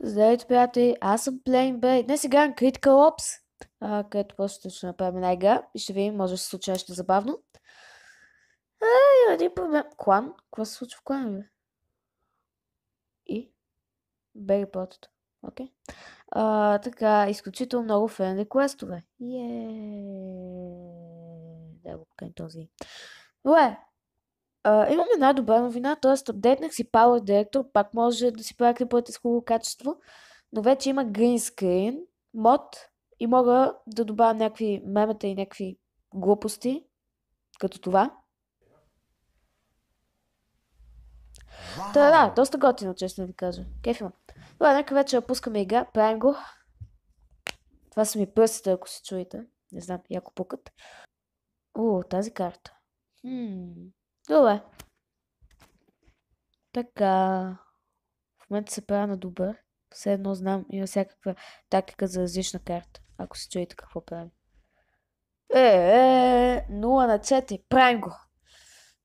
Здравейте, приятели! Аз съм Plain Bay. Днес играем Critical Ops, където просто ще направим една игра и ще видим, може да се случи нещо забавно. Има един проблем. Клан? Какво се случва в клан, бе? И? Бери потото. Окей. Така, изключително много френдли квестове. Да го покажем този. Добре. Имам една добра новина, т.е. апдейтнах си Power Director, пак може да си правя клиповете с хубаво качество, но вече има Green Screen мод и мога да добавя някакви мемета и някакви глупости, като това. Та да, доста готино, честно да ви кажа. Кеф има. Добре, нека вече пускаме игра, правим го. Това са ми пръстите, ако се чуете. Не знам, яко пукат. Тази карта. Добре. Така. В момента се правя на добър. Все едно знам, има всякаква тактика за различна карта. Ако се чуете какво правим. 0 на 4. Правим го.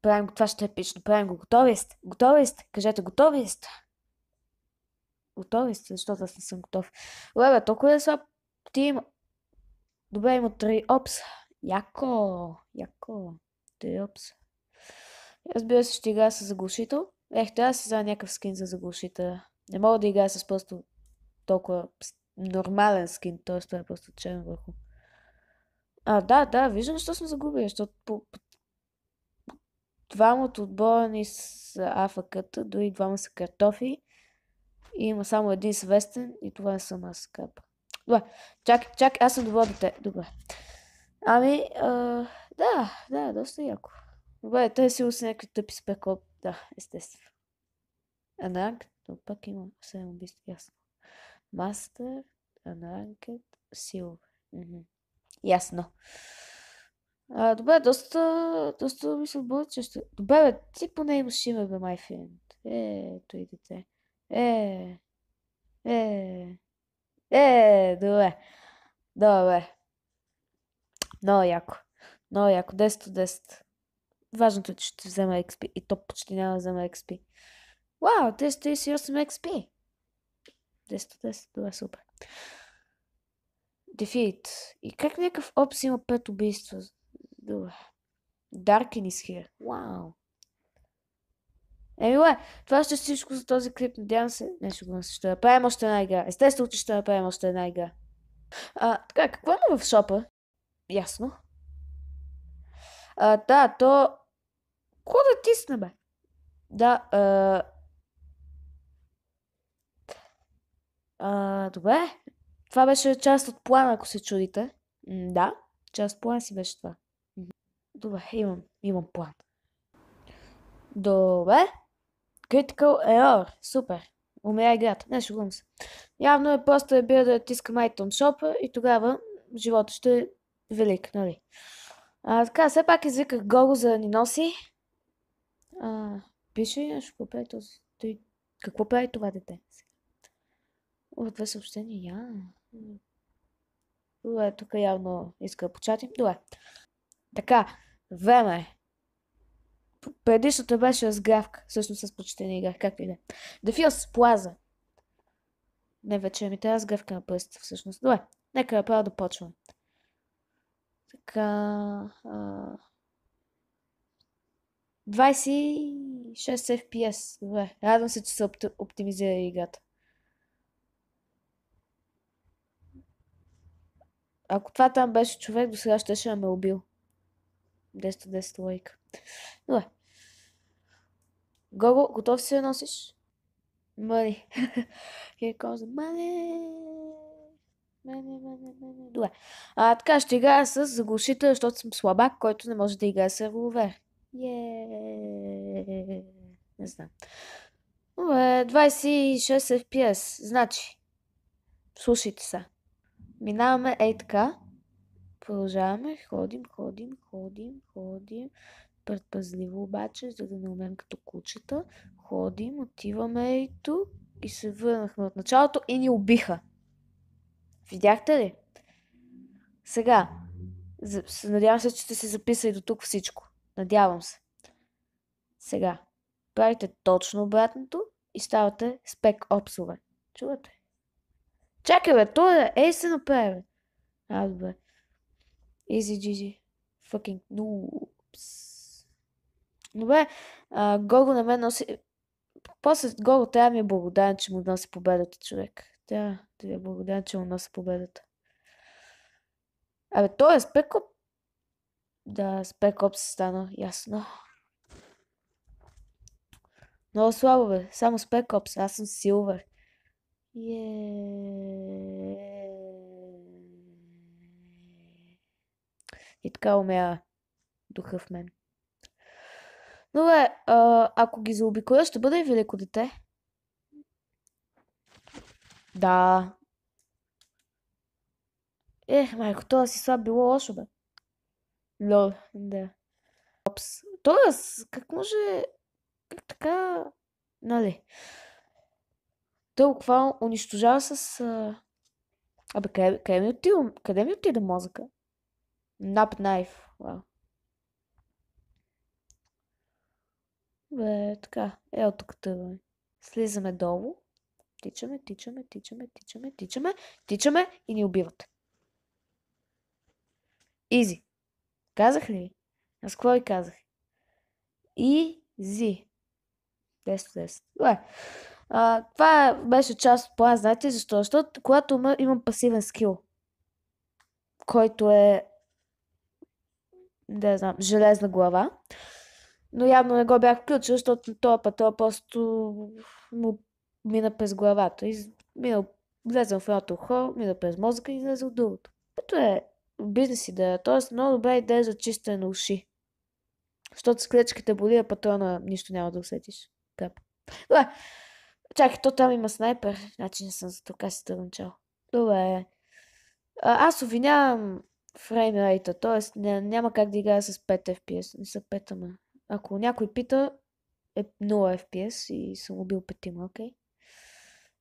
Правим го. Това ще е епично. Правим го. Готови сте? Готови сте? Кажете, готови сте? Готови сте? Защото аз не съм готов. Лебе, толкова е слаб. Ти има. Добре, има 3 опс. Яко. 3 опс. Разбира се, ще играя с заглушител. Трябва да се взема някакъв скин за заглушител. Не мога да играя с просто толкова нормален скин, т.е. това е просто черен върху. Да, виждам, защо съм загубил, защото двама от отбора ни са АФК-та, дори двама са картофи. И има само един свестен и това не съм аз, капа. Добре, чакай, аз съм доволен до те. Добре. Да, доста яко. Добре, те си са някакви тъпи спекоп. Да, естествено. Анранкед, но пък има 7 убийства, ясно. Мастер, Анранкед, Силвер. Ясно. Добре, доста ми се отбори, че ще... Добре, бе, ти поне имаш име, бе, my friend. Той дете. Добре. Много яко. 10 от 10. Важното е, че ще взема XP. И то почти няма да взема XP. Вау, 338 XP. 10 от 10. Добре, супер. Defeat. И как някакъв опс има 5 убийства? Добре. Darkin is here. Вау. Това ще всичко за този клип. Надявам се. Ще направим още една игра. Естествено, че ще направим още една игра. Така, какво има в шопа? Ясно. Да, то... Какво да тисне, бе? Да, добре. Това беше част от плана, ако се чудите. Да, част от плана си беше това. Добре, имам план. Добре. Critical Error. Супер. Умря играта. Не, шугувам се. Явно е просто е бил да тискам item shop и тогава живота ще е велик, нали? Така, все пак извиках Гого за да ни носи. Пише нещо, какво прави този? Какво прави това дете? Две съобщения. Добре, тук явно иска да початим. Добре. Така, време е. Предишната беше разгравка. Всъщност с почтение играх, както и да е. Дефилс Плаза. Не, вече ми трябва разгравка на пръстите, всъщност. Добре, нека направо да почвам. Така... 26 FPS. Добре, радвам се, че се оптимизира играта. Ако това там беше човек, до сега ще ме убил. 10 лойка. Добре. Гого, готов си да носиш? Money. Here comes the money. Money. Добре. Така ще играя с заглушител, защото съм слабак, който не може да играе с револвер. Не знам. Добре, 26 FPS. Значи, слушайте се. Минаваме така. Продължаваме. Ходим. Предпазливо обаче, за да не умрем като кучета. Ходим, отиваме и тук и се върнахме от началото и ни убиха. Видяхте ли? Сега, надявам се, че сте се записали до тук всичко. Надявам се. Сега, правите точно обратното и ставате спек опсове. Чувате? Чакай, бе, той е. Ей се направи, бе. Добре. Easy GG. Fucking noobs. Добре, Гого на мен носи... После Гого трябва да ми е благодарен, че му носи победата, човек. Трябва да ви е благодарен, че му носи победата. Той е спекоп. Да, спекоп се стана, ясно. Много слабо, бе. Само спекопс. Аз съм силвер. И така умя духа в мен. Добре, ако ги заобиколя, ще бъде и велико дете. Да. Майко, това си слаб било лошо, бе. Лол, да. Опс. Тоест, как може... Как така... Нали? Той буквално унищожава с... къде ми отида мозъка? Nap knife. Вау. Бе, така. Ето тук тъваме. Слизаме долу. Тичаме и ни убиват. Изи. Казах ли? Аз какво ви казах? Изи. 10. Добре. Това беше част от плана. Знаете защо? Защото когато имам пасивен скил, който е да знам, железна глава, но явно не го бях включил, защото този път просто му мина през главата. Влезам в едното ухо, мина през мозъка и излезе от другото. Ето е бизнес идея. Тоест много добра идея за чистене на уши. Защото с клечките боли, а патрона нищо няма да усетиш. Добре. Чакай, то там има снайпер. Значи не съм за така си търнчал. Добре. Аз обвинявам фреймрейта, т.е. няма как да играя с 5 FPS. Не са 5, ама. Ако някой пита, е 0 FPS и съм убил 5, окей?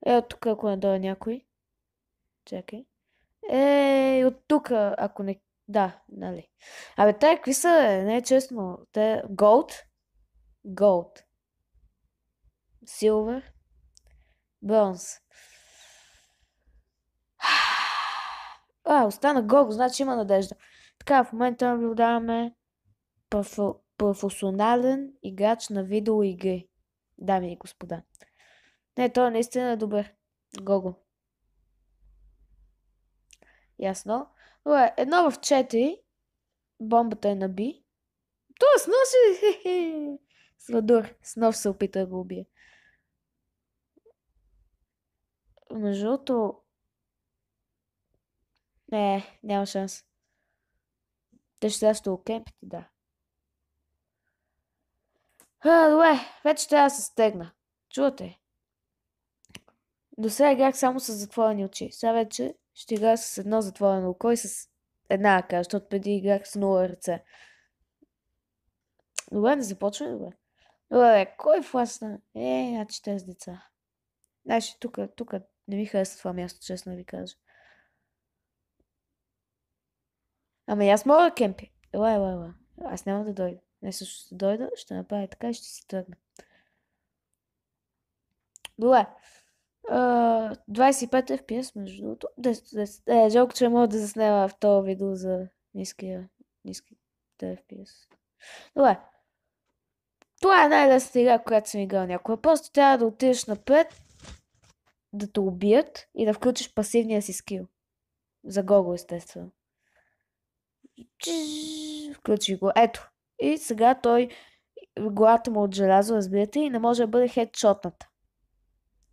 Ето тук, ако не дойде някой. Чакай. От тук, ако не... Да, нали. Те какви са, не е честно. Те... Gold. Silver. Bronze. Остана Гого, значи има надежда. Така, в момента наблюдаваме професионален играч на видеоигри. Дами и господа. Не, той наистина е добър. Гого. Ясно. Добре, 1-4. Бомбата е на Би. Тоест, носи... Свадур. Снов се опита да го убие. Между другото... Не, няма шанс. Те ще ще окемпите, да. Добре, вече трябва да се стегна. Чувате? До сега играх само с затворени очи. Сега вече ще играя с едно затворено око и с една ръка, защото преди играх с 0 ръце. Добре, не започваме, добре. Добре, кой фласна? Значи тези деца. Значи, тук не ми харесва това място, честно да ви кажа. Ама и аз мога да кемпи. Ела. Аз няма да дойда. Не също ще дойда, ще направя така и ще си тръгна. Добре. 25 FPS, между другото. 10. Жалко, че мога да заснема в този видео за ниските FPS. Добре. Това е най-лесната игра, която съм играл някога. Просто трябва да отидеш напред, да те убият и да включиш пасивния си скил. За Гого, естествено. Включи го. Ето. И сега той главата му от желязо, разбирате, и не може да бъде хедшотната.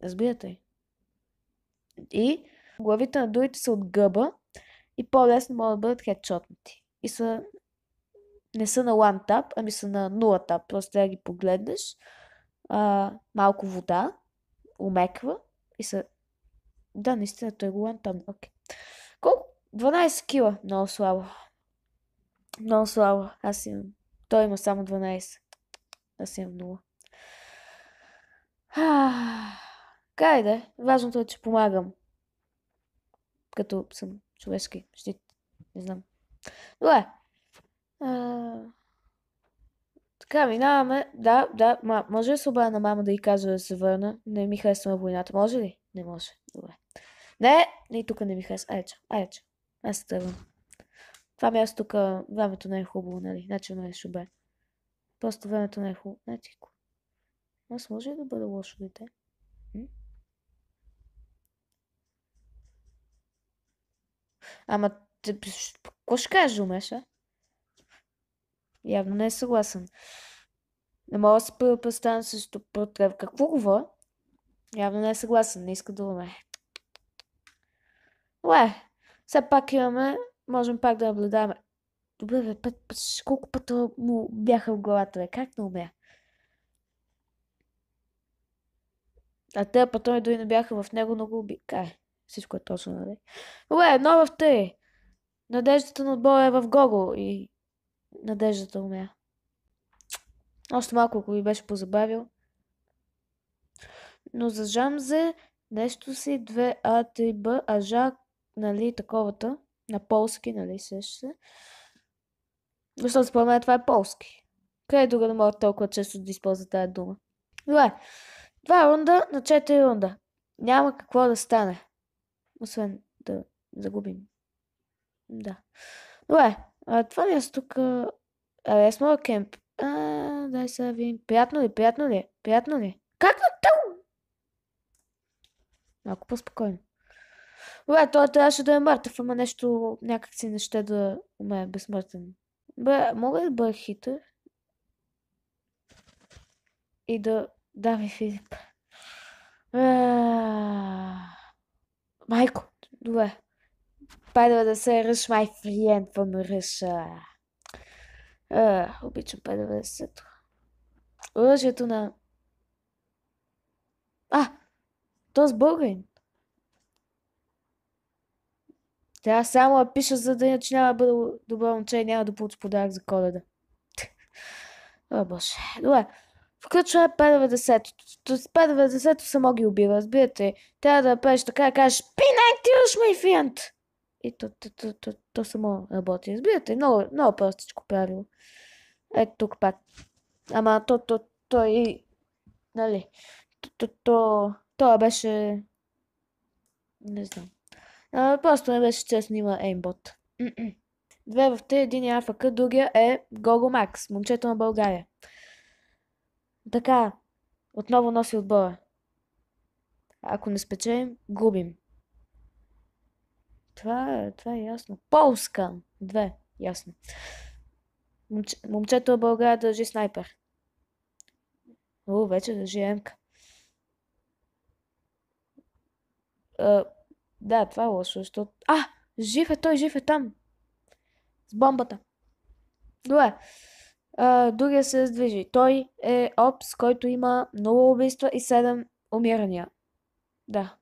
Разбирате ли? И главите на другите са от гъба и по-лесно могат да бъдат хедшотнати. И не са на one tap, ами са на 0 tap. Просто трябва да ги погледнеш. Малко вода. Умеква. И са... Да, наистина, той го one tap. Okay. Колко? 12 кила. Много слабо. Много слабо. Аз имам... Той има само 12. Аз имам 0. Кай да е. Важното е, че помагам. Като съм човешки щит. Не знам. Добре. Така, минаваме. Да. Може ли се обая на мама да й кажа да се върна? Не ми харесва войната. Може ли? Не може. Добре. Не, и тук не ми хареса. Айде, аз се тръгвам. Това място тук, времето не е хубаво, нали? Значи не е шубе. Просто времето не е хубаво. Значи, аз може ли да бъда лошо дете? Ама, какво ще кажеш, умеш, а? Явно не е съгласен. Не мога да се представя също против. Какво говоря? Явно не е съгласен, не иска да умре. Уе, все пак имаме, можем пак да наблюдаваме. Добре, бе, колко пъти му бяха в главата, бе, как не умря? А те патрони дори не бяха в него, но го уби. Кай, всичко е точно, нали? Добре, едно в три. Надеждата на отбора е в Гого и надеждата умря. Още малко, ако ви беше позабавил. Но за Жамзе нещо си 2А, 3Б, а Жак, нали, таковата, на полски, нали, сеща се. Защото според мен това е полски. Къде друга да могат толкова често да използват тази дума? Добре, 2 рунда на 4 рунда. Няма какво да стане. Освен да загубим. Да. Добре, това място тук... Абе, с моя кемп. Дай сега видим. Приятно ли? Приятно ли? Как на тъл? Малко по-спокойно. Добре, той трябваше да е мъртъв, ама нещо някак си не ще да умее безсмъртен. Бе, мога ли да бъда хитър? И да... Давай, Филип. Майко, добре. By да се ръш, my friend, помръша. Обичам 50. Оръжието на... То с българин. Трябва само да пиша, за да иначе няма да бъда добро момче и няма да получи подарък за Коледа. О, боже. Добре. Включваме 50-то. С 50-то само ги убива, разбирате. Трябва да направиш така, да кажеш P90 my friend! И то само работи. Разбирате, много простичко правило. Ето тук пак. Ама той, нали, това беше, не знам. Просто не беше честно, има еймбот. 2 в 3, един е АФК, другия е Гого Макс, момчето на България. Така, отново носи отбора. Ако не спечелим, губим. Това е ясно. Полска! 2, ясно. Момчето на България държи снайпер. Вече държи МК. Да, това е лошо, защото... Жив е там. С бомбата. Добре. Другия се раздвижи. Той е Опс, който има 0 убийства и 7 умирания. Да.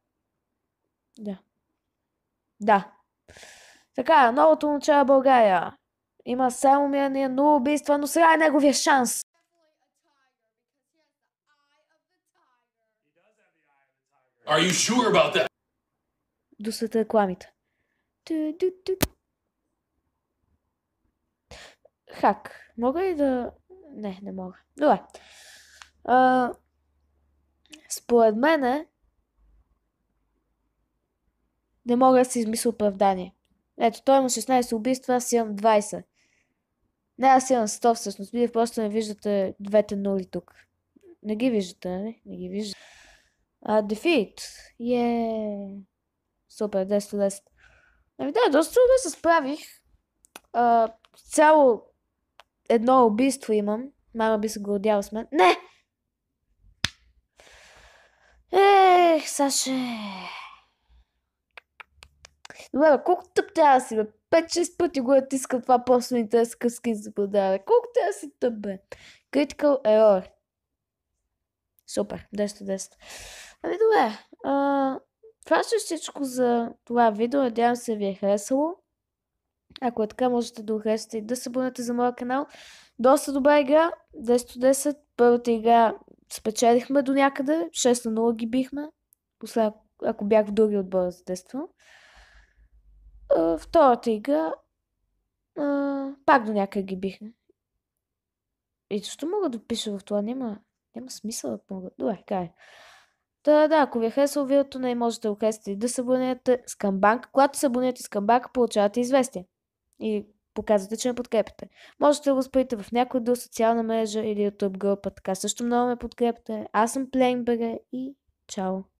Така, новото момче в България. Има 7 умирания, 0 убийства, но сега е неговия шанс. Are you sure about that? До след рекламите. Хак. Мога ли да... Не мога. Добре. Според мене не мога да си измисля оправдание. Ето, той има 16 убийства, аз имам 20. Не, аз имам 100 всъщност. Вие просто не виждате двете нули тук. Не ги виждате, нали? Не ги виждате. Дефит. Супер, 10-10. Ами да, доста добре се справих. Цяло едно убийство имам. Мама би се гордяла с мен. Не! Саше. Добре, колко тъп трябва да си, бе? 5-6 пъти го е тискал това просто интерес къски за продава. Колко трябва да си тъп, бе? Critical error. Супер, 10-10. Ами добре. Това ще е всичко за това видео. Надявам се ви е харесало. Ако е така, можете да го харесате и да се абонирате за моя канал. Доста добра игра. 10-10. Първата игра спечелихме до някъде. 6-0 ги бихме. После, ако бях в други отбора, естествено. Втората игра пак до някъде ги бихме. И защо мога да пиша в това? Няма смисъл да мога. Добре, кай. Да, ако ви е харесало видеото, не можете да го харесате и да се абонирате с Камбанк. Когато се абонирате с Камбанк, получавате известие. И показвате, че ме подкрепите. Можете да го спрете в някоя друга социална мрежа или YouTube група, така също много ме подкрепите. Аз съм PlayingBG и чао!